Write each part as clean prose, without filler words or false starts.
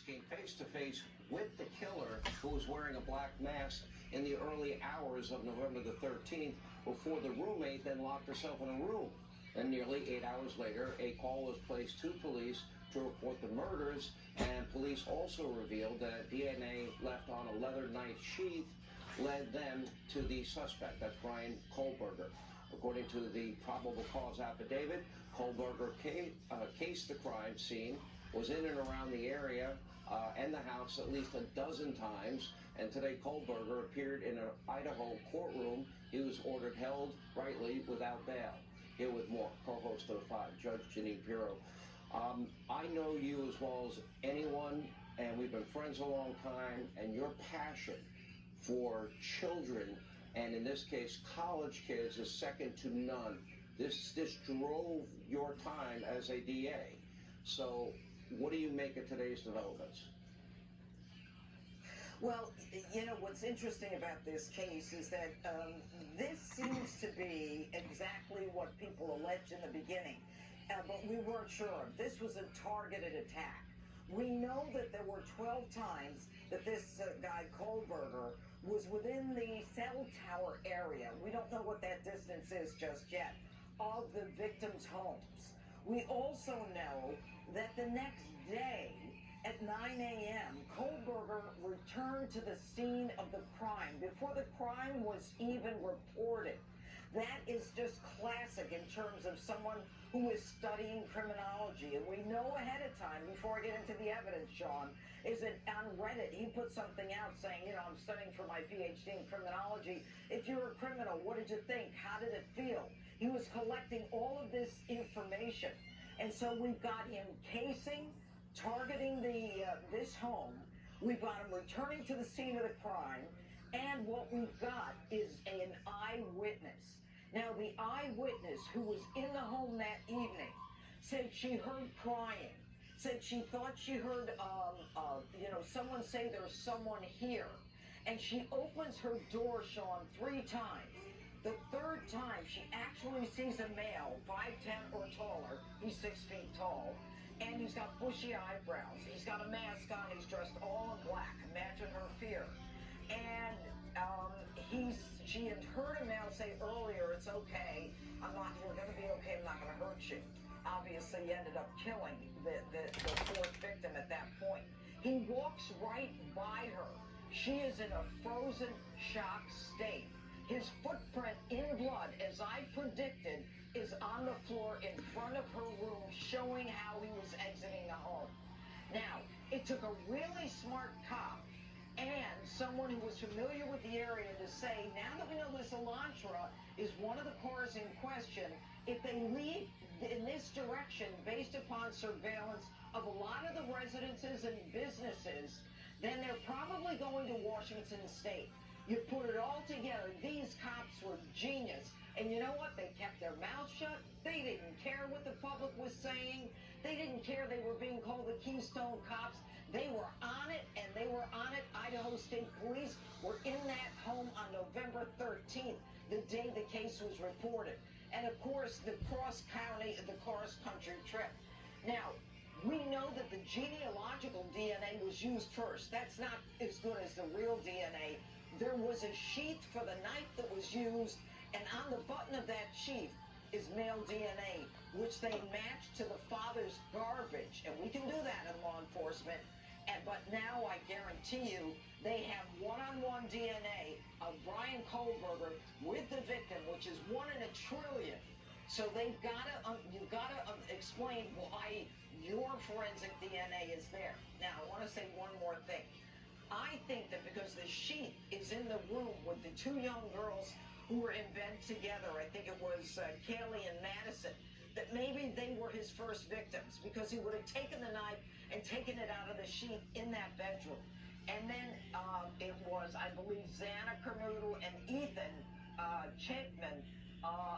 police came face to face with the killer, who was wearing a black mask, in the early hours of November the 13th, before the roommate then locked herself in a room. And nearly 8 hours later, a call was placed to police to report the murders, and police also revealed that DNA left on a leather knife sheath led them to the suspect. That's Brian Kohlberger. According to the probable cause affidavit, Kohlberger cased the crime scene, was in and around the area and the house at least a dozen times, and today Kohlberger appeared in an Idaho courtroom. He was ordered held rightly without bail. Here with more, co-host of the 5, Judge Janine Pirro. I know you as well as anyone, and we've been friends a long time, and your passion for children, and in this case college kids, is second to none. This drove your time as a DA. So what do you make of today's developments? Well, you know, what's interesting about this case is that this seems to be exactly what people alleged in the beginning, but we weren't sure. This was a targeted attack. We know that there were 12 times that this guy, Kohlberger, was within the cell tower area. We don't know what that distance is just yet, of the victims' homes. We also know that the next day, at 9 a.m., Kohlberger returned to the scene of the crime before the crime was even reported. That is just classic in terms of someone who is studying criminology. And we know ahead of time, before I get into the evidence, Sean, is that on Reddit, he put something out saying, you know, I'm studying for my PhD in criminology. If you're a criminal, what did you think? How did it feel? He was collecting all of this information. And so we've got him casing, targeting this home. We've got him returning to the scene of the crime. And what we've got is an eyewitness. Now, the eyewitness who was in the home that evening said she heard crying, said she thought she heard, someone say there's someone here. And she opens her door, Sean, 3 times. The third time, she actually sees a male, 5'10" or taller. He's 6 feet tall. And he's got bushy eyebrows. He's got a mask on. He's dressed all in black. Imagine her fear. And she had heard a male say earlier, it's okay. You're going to be okay. I'm not going to hurt you. Obviously, he ended up killing the 4th victim at that point. He walks right by her. She is in a frozen shock state. His footprint in blood, as I predicted, is on the floor in front of her room, showing how he was exiting the home. Now, it took a really smart cop and someone who was familiar with the area to say, now that we know this Elantra is one of the cars in question, if they leave in this direction based upon surveillance of a lot of the residences and businesses, then they're probably going to Washington State. You put it all together, these cops were genius. And you know what? They kept their mouths shut. They didn't care what the public was saying. They didn't care they were being called the Keystone Cops. They were on it, and they were on it. Idaho State Police were in that home on November 13th, the day the case was reported. And, of course, the cross-country trip. Now, we know that the genealogical DNA was used first. That's not as good as the real DNA. There was a sheath for the knife that was used, and on the button of that sheath is male DNA, which they matched to the father's garbage. And we can do that in law enforcement. But now I guarantee you they have one-on-one DNA of Brian Kohlberger with the victim, which is 1 in a trillion. So you've got to explain why your forensic DNA is there. Now, I want to say one more thing. I think that because the sheath is in the room with the 2 young girls who were in bed together, I think it was Kaylee and Madison, that maybe they were his first victims, because he would have taken the knife and taken it out of the sheath in that bedroom. And then it was, I believe, Xana Kernoodle and Ethan Chapman.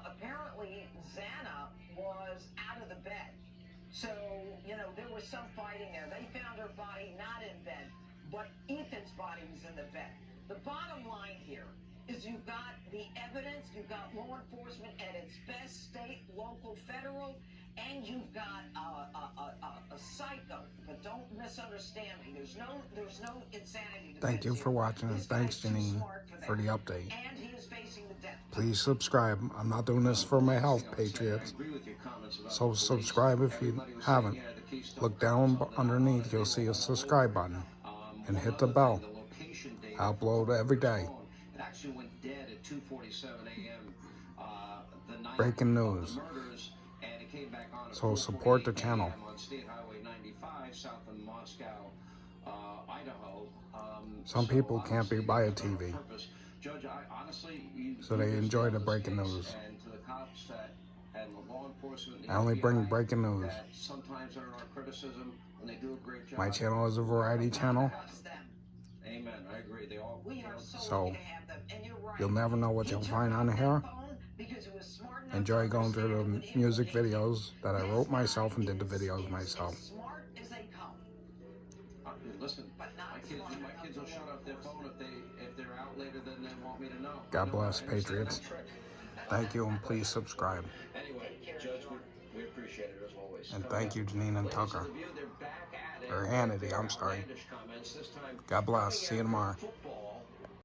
Apparently, Xana was out of the bed. So, you know, there was some fighting there. They found her body not in bed, but Ethan's body was in the bed. The bottom line here is you've got the evidence, you've got law enforcement at its best, state, local, federal, and you've got a psycho. But don't misunderstand me. There's no insanity. Thank you for watching, and thanks, Janine, for the update. And he is facing the death. Please subscribe. I'm not doing this for my health, Patriots. So subscribe if you haven't. Look down underneath, you'll see a subscribe button. And hit the bell. I upload every day. Breaking news. So support the channel. On State Highway 95 south of Moscow, Idaho. Some people can't be by a TV, Judge, honestly, so they enjoy the breaking news. And to the cops and the law enforcement, I only bring breaking news. Sometimes they're our criticism when they do a great job. My channel is a variety channel, Amen. I agree. They all. so you'll never know what you'll find on here. Enjoy going through the music videos that I wrote myself and did the videos myself. Listen, my kids will shut off their phone if they're out later than they want me to know. God bless, Patriots. Thank you, and please subscribe. Anyway, Judge, we appreciate it as always. And thank you, Janine and Tucker. Or Hannity, I'm sorry. God bless. See you tomorrow.